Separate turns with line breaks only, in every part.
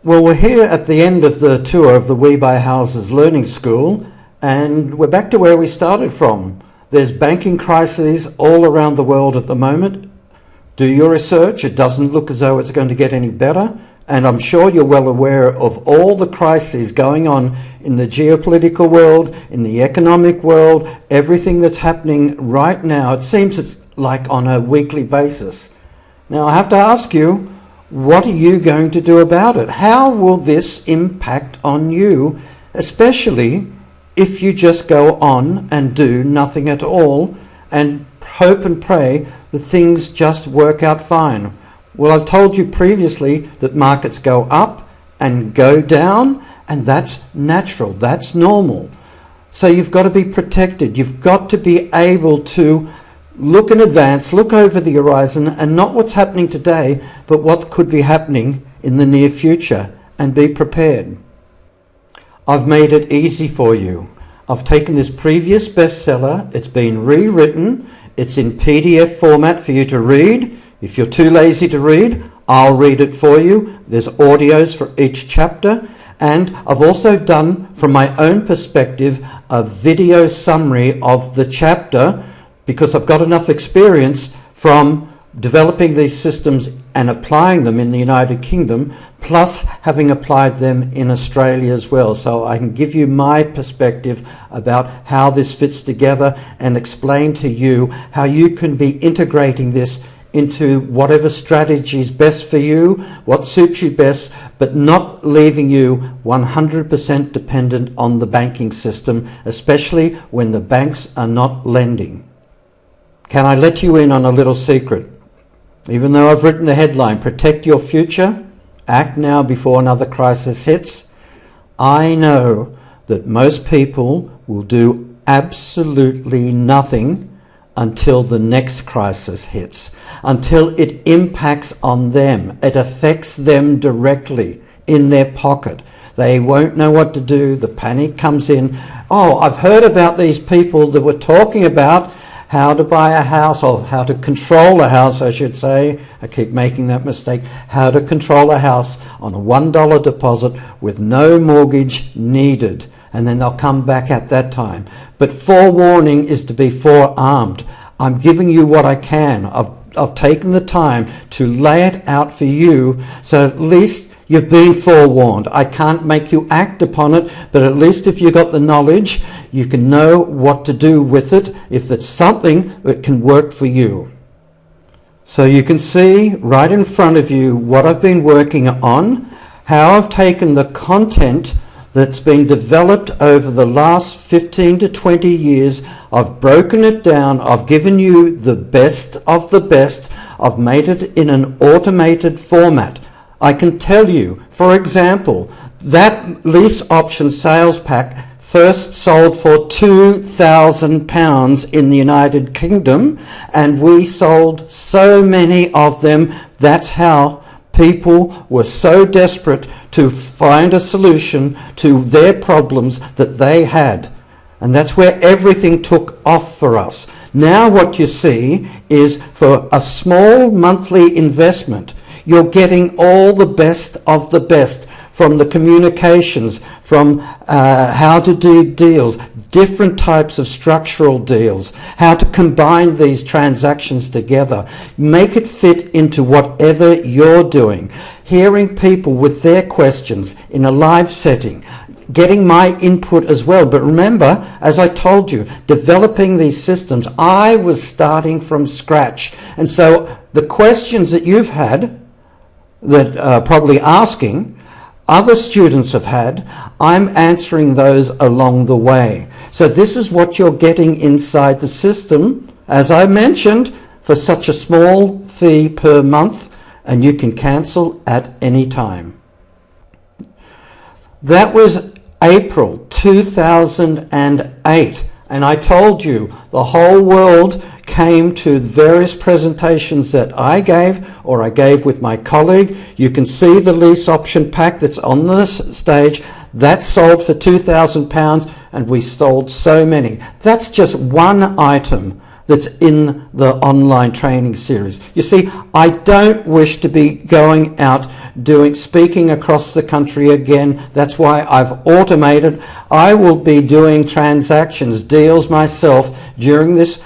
Well, we're here at the end of the tour of the We Buy Houses Learning School, and we're back to where we started from. There's banking crises all around the world at the moment. Do your research. It doesn't look as though it's going to get any better. And I'm sure you're well aware of all the crises going on in the geopolitical world, in the economic world, everything that's happening right now. It seems it's like on a weekly basis. Now, I have to ask you, what are you going to do about it? How will this impact on you, especially if you just go on and do nothing at all and hope and pray that things just work out fine? Well, I've told you previously that markets go up and go down, and that's natural, that's normal. So you've got to be protected. You've got to be able to look in advance, look over the horizon, and not what's happening today, but what could be happening in the near future, and be prepared. I've made it easy for you. I've taken this previous bestseller, it's been rewritten, it's in PDF format for you to read. If you're too lazy to read, I'll read it for you. There's audios for each chapter. And I've also done, from my own perspective, a video summary of the chapter, because I've got enough experience from developing these systems and applying them in the United Kingdom, plus having applied them in Australia as well. So I can give you my perspective about how this fits together and explain to you how you can be integrating this into whatever strategy is best for you, what suits you best, but not leaving you 100% dependent on the banking system, especially when the banks are not lending. Can I let you in on a little secret? Even though I've written the headline, Protect Your Future, Act Now Before Another Crisis Hits, I know that most people will do absolutely nothing until the next crisis hits, until it impacts on them. It affects them directly in their pocket. They won't know what to do. The panic comes in. Oh, I've heard about these people that were talking about how to buy a house, or how to control a house, I should say. I keep making that mistake. How to control a house on a $1 deposit with no mortgage needed. And then they'll come back at that time. But forewarning is to be forearmed. I'm giving you what I can. I've taken the time to lay it out for you, so at least you've been forewarned. I can't make you act upon it, but at least if you've got the knowledge, you can know what to do with it if it's something that can work for you. So you can see right in front of you what I've been working on, how I've taken the content that's been developed over the last 15 to 20 years. I've broken it down. I've given you the best of the best. I've made it in an automated format. I can tell you, for example, that lease option sales pack first sold for £2,000 in the United Kingdom, and we sold so many of them. That's how people were so desperate to find a solution to their problems that they had. And that's where everything took off for us. Now what you see is, for a small monthly investment, you're getting all the best of the best, from the communications, from how to do deals, different types of structural deals, how to combine these transactions together, make it fit into whatever you're doing, hearing people with their questions in a live setting, getting my input as well. But remember, as I told you, developing these systems, I was starting from scratch. And so the questions that you've had, that are probably asking, other students have had, I'm answering those along the way. So this is what you're getting inside the system, as I mentioned, for such a small fee per month, and you can cancel at any time. That was April 2008, and I told you the whole world came to various presentations that I gave, or I gave with my colleague. You can see the lease option pack that's on this stage. That sold for £2,000, and we sold so many. That's just one item. that's in the online training series. You see, I don't wish to be going out speaking across the country again. That's why I've automated. I will be doing transactions, deals myself during this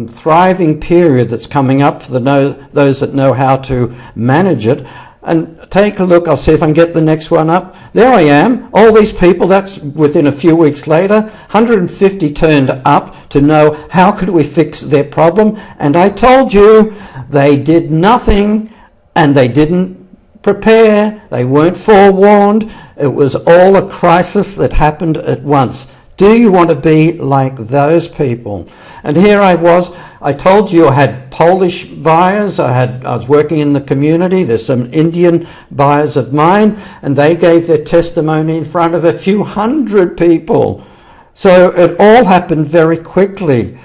thriving period that's coming up for those that know how to manage it. And take a look, I'll see if I can get the next one up. There I am, all these people, that's within a few weeks later, 150 turned up to know how could we fix their problem. And I told you, they did nothing and they didn't prepare, they weren't forewarned. It was all a crisis that happened at once. Do you want to be like those people? And here I was. I told you I had Polish buyers. I was working in the community. There's some Indian buyers of mine, and they gave their testimony in front of a few hundred people. So it all happened very quickly.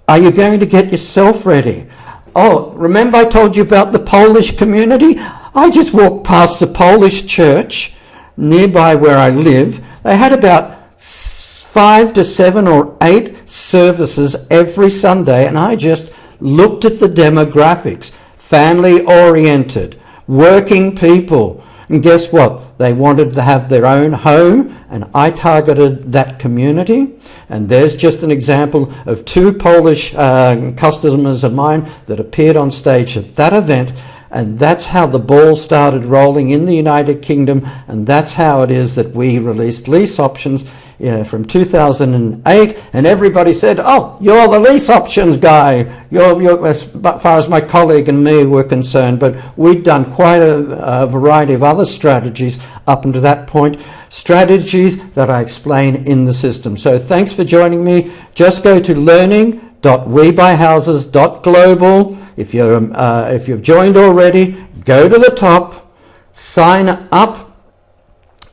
Are you going to get yourself ready? Oh, remember I told you about the Polish community? I just walked past the Polish church nearby where I live. They had about 5 to 7 or 8 services every Sunday, and I just looked at the demographics. Family oriented, working people. And guess what? They wanted to have their own home, and I targeted that community. And there's just an example of 2 Polish customers of mine that appeared on stage at that event. And that's how the ball started rolling in the United Kingdom, and that's how it is that we released lease options from 2008, and everybody said, oh, you're the lease options guy. You're as far as my colleague and me were concerned, but we'd done quite a variety of other strategies up until that point, strategies that I explain in the system. So thanks for joining me. Just go to learning.webuyhouses.global. If you've joined already, go to the top, sign up,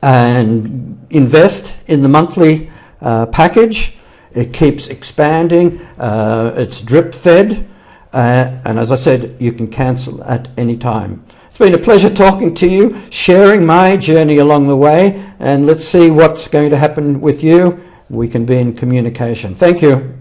and invest in the monthly package. It keeps expanding. It's drip fed, and as I said, you can cancel at any time. It's been a pleasure talking to you, sharing my journey along the way, and let's see what's going to happen with you. We can be in communication. Thank you.